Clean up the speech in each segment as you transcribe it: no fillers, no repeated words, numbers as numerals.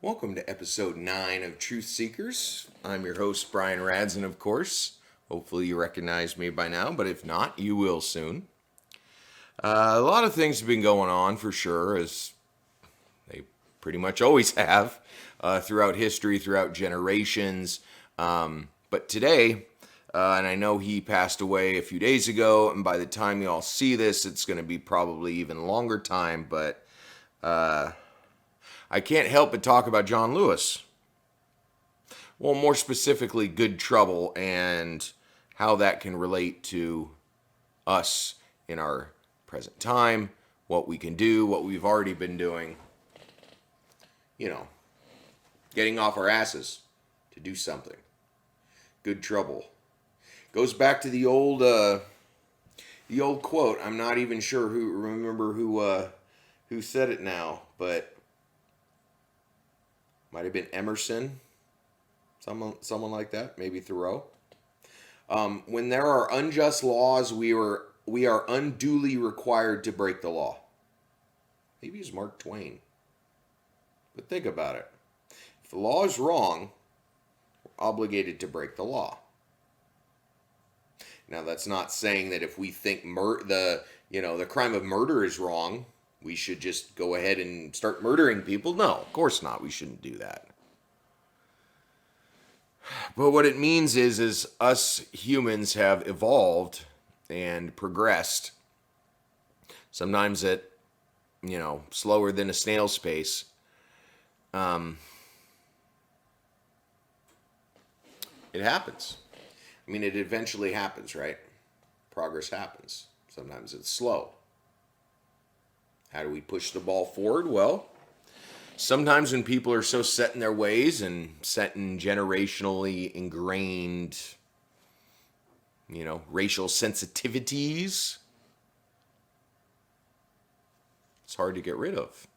Welcome to episode 9 of Truth Seekers. I'm your host, Bryan Radzin, of course. Hopefully you recognize me by now, but if not, you will soon. A lot of things have been going on for sure, as they pretty much always have throughout history, throughout generations. But today, and I know he passed away a few days ago, and by the time you all see this, it's going to be probably even longer time, but I can't help but talk about John Lewis. Well, more specifically, Good Trouble and how that can relate to us in our present time, what we can do, what we've already been doing. You know, getting off our asses to do something. Good Trouble. Goes back to the old quote. I'm not even sure who said it now, but might have been Emerson, someone like that, maybe Thoreau. When there are unjust laws, we are unduly required to break the law. Maybe it's Mark Twain. But think about it. If the law is wrong, we're obligated to break the law. Now, that's not saying that if we think the crime of murder is wrong, we should just go ahead and start murdering people. No, of course not. We shouldn't do that. But what it means is us humans have evolved and progressed, sometimes at, slower than a snail's pace. It happens. I mean, it eventually happens, right? Progress happens. Sometimes it's slow. How do we push the ball forward? Well, sometimes when people are so set in their ways and set in generationally ingrained, racial sensitivities, it's hard to get rid of.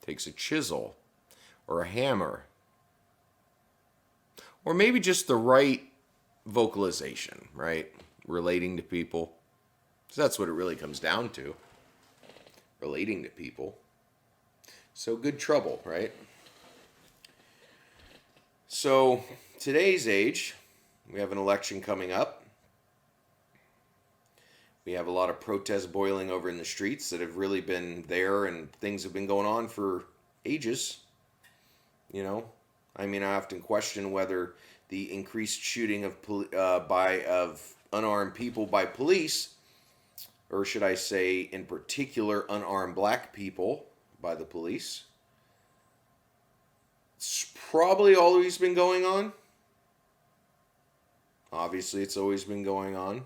It takes a chisel or a hammer, or maybe just the right vocalization, right? Relating to people. So that's what it really comes down to. Relating to people. So Good Trouble, right? So today's age, we have an election coming up. We have a lot of protests boiling over in the streets that have really been there, and things have been going on for ages. I often question whether the increased shooting of unarmed people by police, or should I say, in particular, unarmed black people by the police, it's probably always been going on. Obviously, it's always been going on.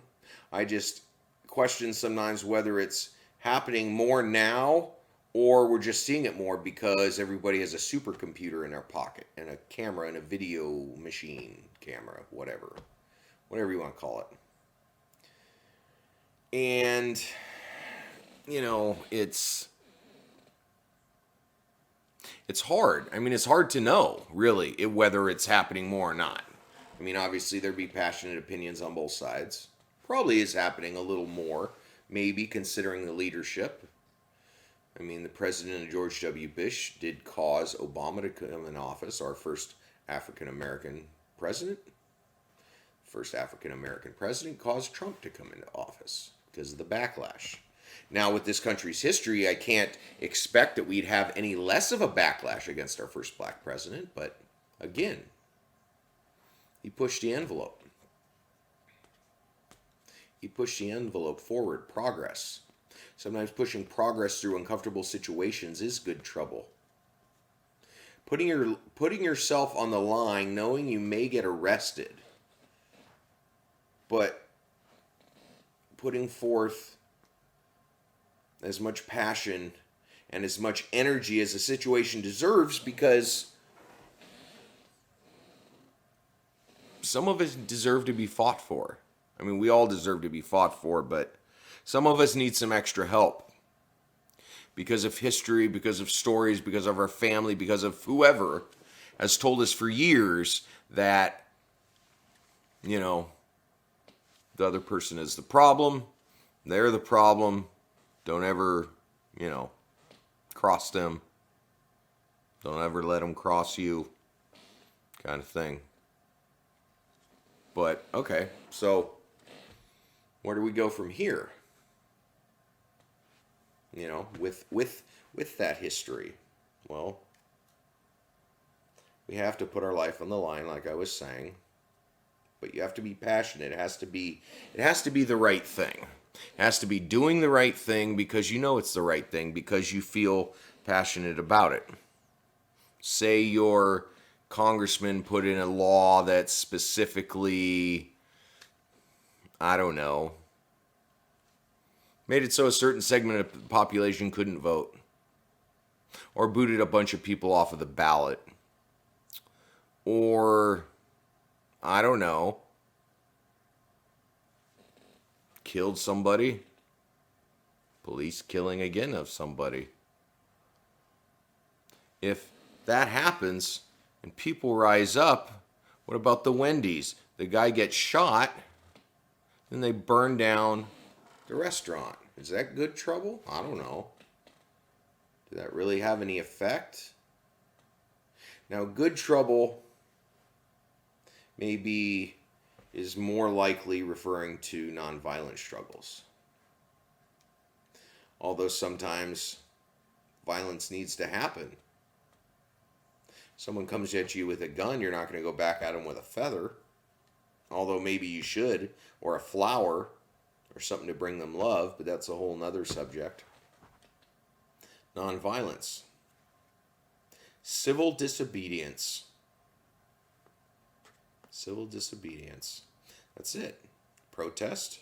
I just question sometimes whether it's happening more now or we're just seeing it more because everybody has a supercomputer in their pocket and a camera and a video machine camera, whatever you want to call it. And, it's hard. It's hard to know, really, whether it's happening more or not. Obviously, there'd be passionate opinions on both sides. Probably is happening a little more, maybe, considering the leadership. The president, George W. Bush, did cause Obama to come in office, our first African-American president. First African-American president caused Trump to come into office because of the backlash. Now, with this country's history, I can't expect that we'd have any less of a backlash against our first black president, but again, he pushed the envelope. He pushed the envelope forward, progress. Sometimes pushing progress through uncomfortable situations is good trouble. Putting yourself on the line, knowing you may get arrested, but putting forth as much passion and as much energy as the situation deserves, because some of us deserve to be fought for. We all deserve to be fought for, but some of us need some extra help because of history, because of stories, because of our family, because of whoever has told us for years that, the other person is the problem, they're the problem, don't ever, cross them. Don't ever let them cross you, kind of thing. But, okay, so where do we go from here? You know, with that history. Well, we have to put our life on the line, like I was saying. But you have to be passionate. It has to be the right thing. It has to be doing the right thing because you know it's the right thing, because you feel passionate about it. Say your congressman put in a law that specifically, I don't know, made it so a certain segment of the population couldn't vote, or booted a bunch of people off of the ballot, or, I don't know, killed somebody, police killing again of somebody. If that happens and people rise up, what about the Wendy's? The guy gets shot, then they burn down the restaurant. Is that good trouble? I don't know. Did that really have any effect? Now, good trouble maybe is more likely referring to nonviolent struggles. Although sometimes violence needs to happen. Someone comes at you with a gun, you're not going to go back at them with a feather. Although maybe you should, or a flower, or something to bring them love, but that's a whole nother subject. Nonviolence. Civil disobedience. Civil disobedience. That's it. Protest.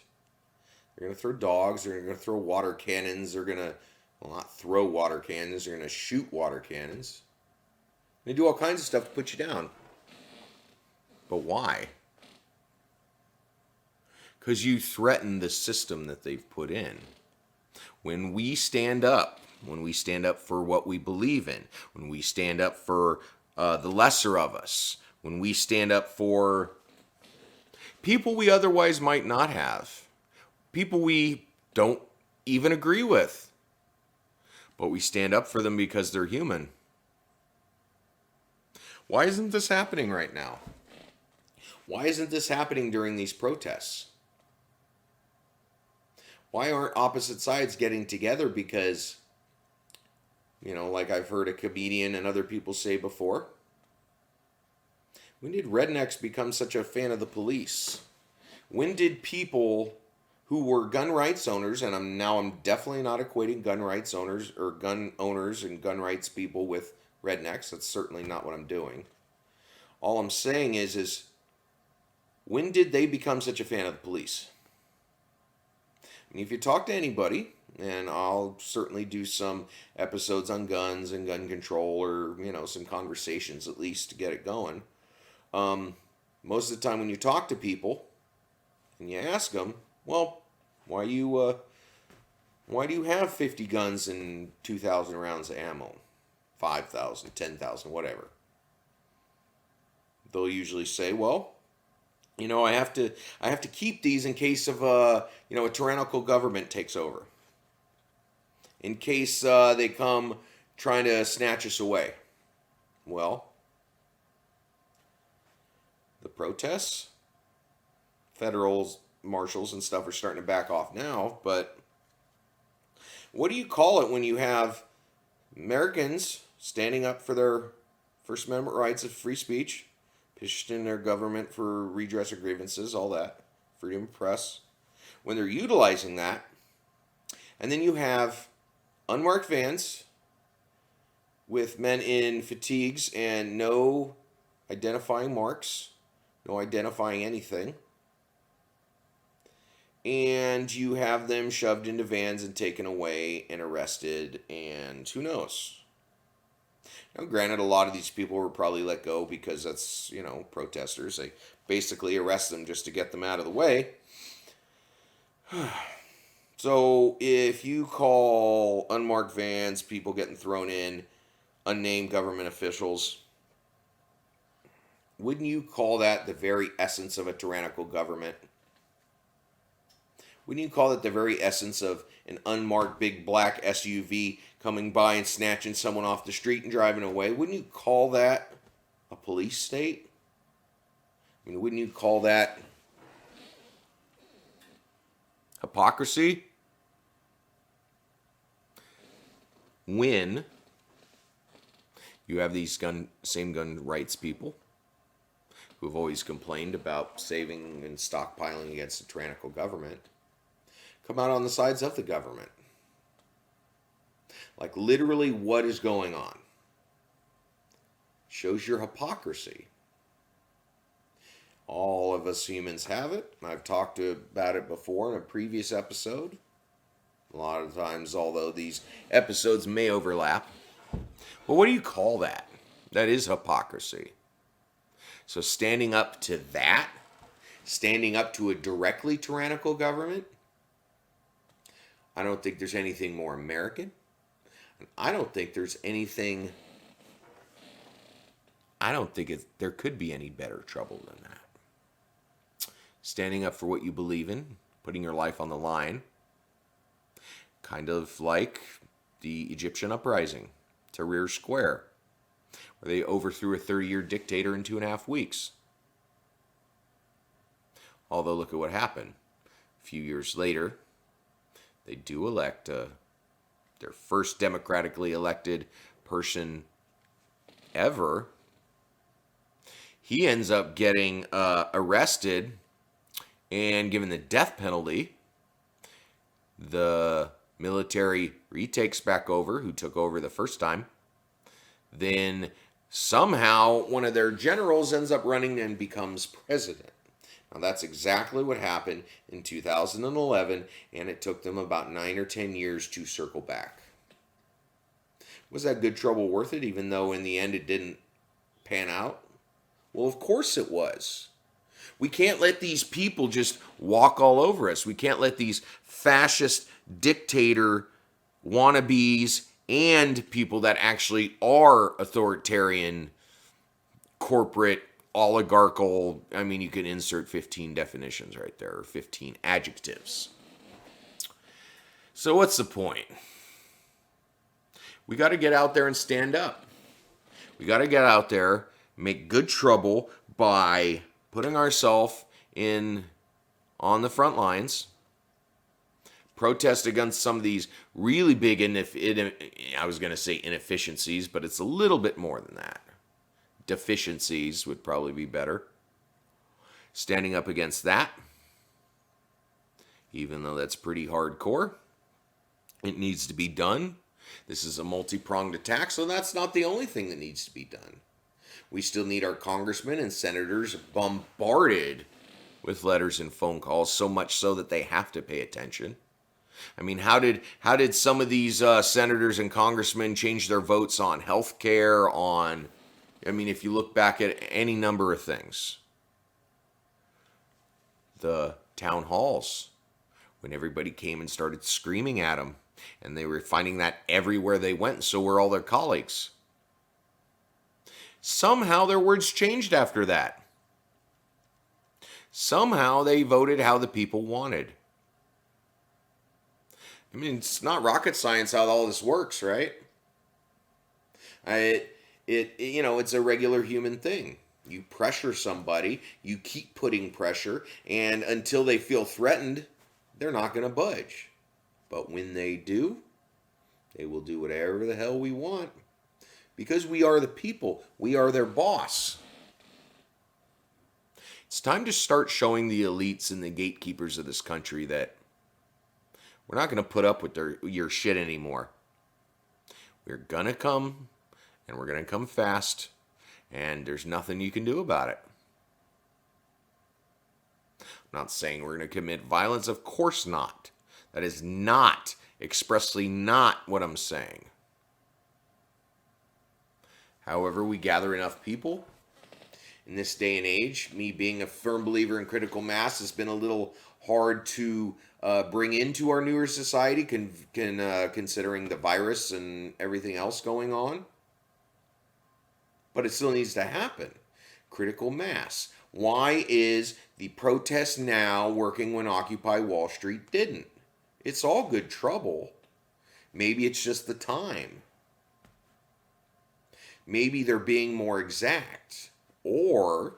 They're going to throw dogs. They're going to throw water cannons. They're going to, well, not throw water cannons. They're going to shoot water cannons. They do all kinds of stuff to put you down. But why? Because you threaten the system that they've put in. When we stand up for what we believe in, when we stand up for the lesser of us, when we stand up for people we otherwise might not have, people we don't even agree with, but we stand up for them because they're human. Why isn't this happening right now? Why isn't this happening during these protests? Why aren't opposite sides getting together? Because, you know, like I've heard a comedian and other people say before, when did rednecks become such a fan of the police? When did people who were gun rights owners, and I'm definitely not equating gun rights owners or gun owners and gun rights people with rednecks. That's certainly not what I'm doing. All I'm saying is when did they become such a fan of the police? I mean, if you talk to anybody, and I'll certainly do some episodes on guns and gun control, or, you know, some conversations at least to get it going. Most of the time when you talk to people and you ask them, well, why do you have 50 guns and 2,000 rounds of ammo? 5,000, 10,000, whatever. They'll usually say, well, you know, I have to keep these in case of a tyrannical government takes over. In case they come trying to snatch us away. Well, the protests, federal marshals and stuff are starting to back off now, but what do you call it when you have Americans standing up for their First Amendment rights of free speech, petitioning their government for redress of grievances, all that, freedom of press, when they're utilizing that, and then you have unmarked vans with men in fatigues and no identifying marks, no identifying anything, and you have them shoved into vans and taken away and arrested, and who knows. Now, granted, a lot of these people were probably let go because that's, protesters. They basically arrest them just to get them out of the way. So if you call unmarked vans, people getting thrown in, unnamed government officials, wouldn't you call that the very essence of a tyrannical government? Wouldn't you call it the very essence of an unmarked big black SUV coming by and snatching someone off the street and driving away. Wouldn't you call that a police state? I mean, wouldn't you call that hypocrisy? When you have these same gun rights people who have always complained about saving and stockpiling against a tyrannical government come out on the sides of the government. Like literally what is going on. Shows your hypocrisy. All of us humans have it. I've talked about it before in a previous episode. A lot of times, although these episodes may overlap. But what do you call that? That is hypocrisy. So standing up to that, standing up to a directly tyrannical government, I don't think there's anything more American. I don't think there's anything, there could be any better trouble than that. Standing up for what you believe in, putting your life on the line, kind of like the Egyptian uprising, Tahrir Square, where they overthrew a 30-year dictator in 2.5 weeks. Although look at what happened. A few years later, they do elect their first democratically elected person ever. He ends up getting arrested and given the death penalty. The military retakes back over, who took over the first time. Then somehow one of their generals ends up running and becomes president. Now that's exactly what happened in 2011, and it took them about 9 or 10 years to circle back. Was that good trouble worth it, even though in the end it didn't pan out? Well, of course it was. We can't let these people just walk all over us. We can't let these fascist dictator wannabes and people that actually are authoritarian, corporate, oligarchical, I mean, you could insert 15 definitions right there, or 15 adjectives. So what's the point? We got to get out there and stand up. We got to get out there, make good trouble by putting ourselves on the front lines, protest against some of these really big, I was going to say inefficiencies, but it's a little bit more than that. Deficiencies would probably be better. Standing up against that, even though that's pretty hardcore, it needs to be done. This is a multi-pronged attack, so that's not the only thing that needs to be done. We still need our congressmen and senators bombarded with letters and phone calls, so much so that they have to pay attention. I mean, how did some of these senators and congressmen change their votes on health care, if you look back at any number of things. The town halls, when everybody came and started screaming at them, and they were finding that everywhere they went, and so were all their colleagues. Somehow their words changed after that. Somehow they voted how the people wanted. I mean, it's not rocket science how all this works, right? It's a regular human thing. You pressure somebody, you keep putting pressure, and until they feel threatened, they're not going to budge. But when they do, they will do whatever the hell we want. Because we are the people. We are their boss. It's time to start showing the elites and the gatekeepers of this country that we're not going to put up with your shit anymore. We're going to come, and we're going to come fast, and there's nothing you can do about it. I'm not saying we're going to commit violence. Of course not. That is not, expressly not what I'm saying. However, we gather enough people. In this day and age, me being a firm believer in critical mass has been a little hard to bring into our newer society, considering the virus and everything else going on. But it still needs to happen. Critical mass. Why is the protest now working when Occupy Wall Street didn't? It's all good trouble. Maybe it's just the time. Maybe they're being more exact. Or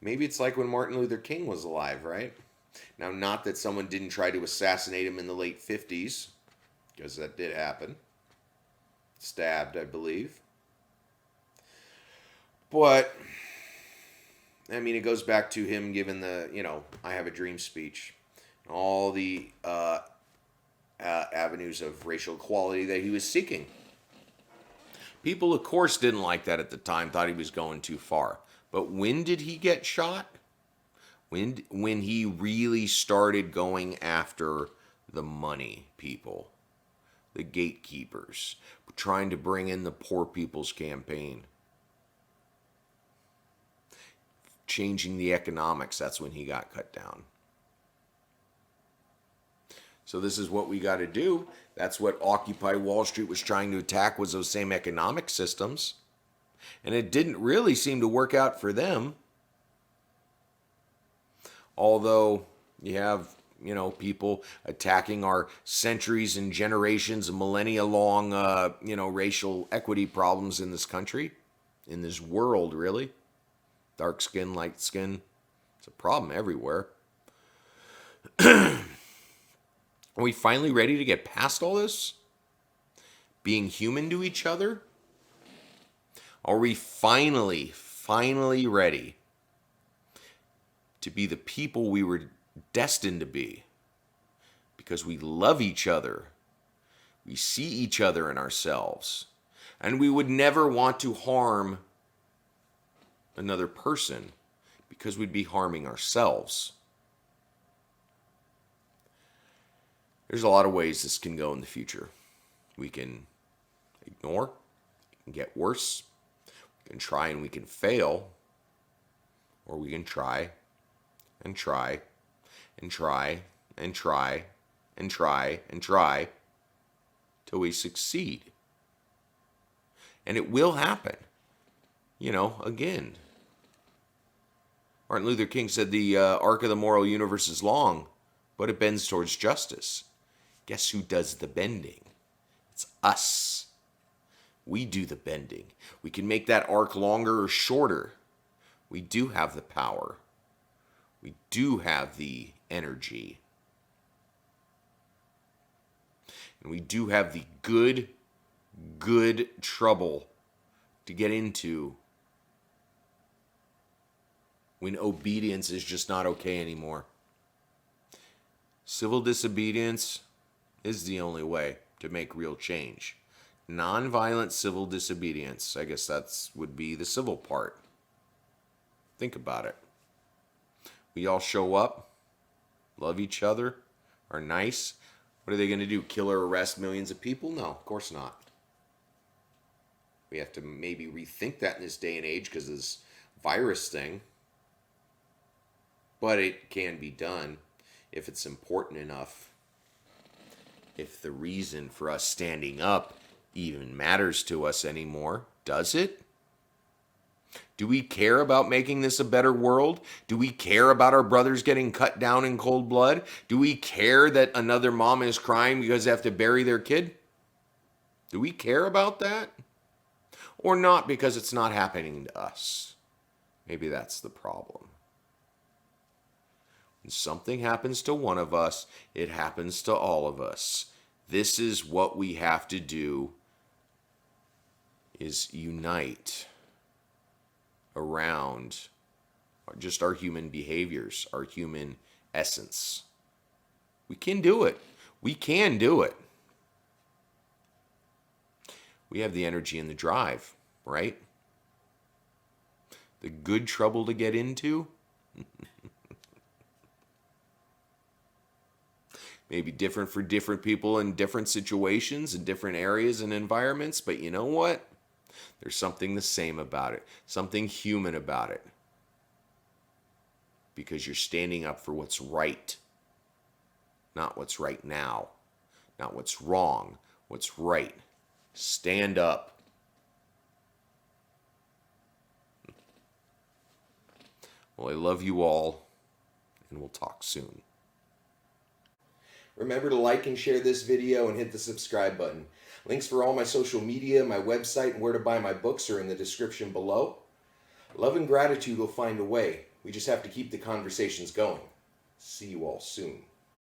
maybe it's like when Martin Luther King was alive, right? Now, not that someone didn't try to assassinate him in the late 50s, because that did happen. Stabbed, I believe. But, I mean, it goes back to him giving the, I have a dream speech. All the avenues of racial equality that he was seeking. People, of course, didn't like that at the time, thought he was going too far. But when did he get shot? When he really started going after the money people, the gatekeepers, trying to bring in the poor people's campaign, changing the economics, that's when he got cut down. So this is what we got to do. That's what Occupy Wall Street was trying to attack, was those same economic systems. And it didn't really seem to work out for them. Although you have, people attacking our centuries and generations and millennia long, racial equity problems in this country, in this world, really. Dark skin, light skin. It's a problem everywhere. Are we finally ready to get past all this? Being human to each other? Are we finally ready to be the people we were destined to be? Because we love each other. We see each other in ourselves. And we would never want to harm another person because we'd be harming ourselves. There's a lot of ways this can go in the future. We can ignore, it can get worse, we can try and we can fail, or we can try and try and try and try and try and try till we succeed. And it will happen. Again. Martin Luther King said the arc of the moral universe is long, but it bends towards justice. Guess who does the bending? It's us. We do the bending. We can make that arc longer or shorter. We do have the power. We do have the energy. And we do have the good trouble to get into when obedience is just not okay anymore. Civil disobedience is the only way to make real change. Nonviolent civil disobedience, I guess would be the civil part. Think about it. We all show up, love each other, are nice. What are they going to do? Kill or arrest millions of people? No, of course not. We have to maybe rethink that in this day and age because of this virus thing. But it can be done if it's important enough. If the reason for us standing up even matters to us anymore. Does it? Do we care about making this a better world? Do we care about our brothers getting cut down in cold blood? Do we care that another mom is crying because they have to bury their kid? Do we care about that? Or not because it's not happening to us? Maybe that's the problem. When something happens to one of us, it happens to all of us. This is what we have to do, is unite around just our human behaviors, our human essence. We can do it. We can do it. We have the energy and the drive, right? The good trouble to get into. Maybe different for different people in different situations and different areas and environments, but you know what? There's something the same about it, something human about it. Because you're standing up for what's right, not what's right now, not what's wrong, what's right. Stand up. Well, I love you all, and we'll talk soon. Remember to like and share this video and hit the subscribe button. Links for all my social media, my website, and where to buy my books are in the description below. Love and gratitude will find a way. We just have to keep the conversations going. See you all soon.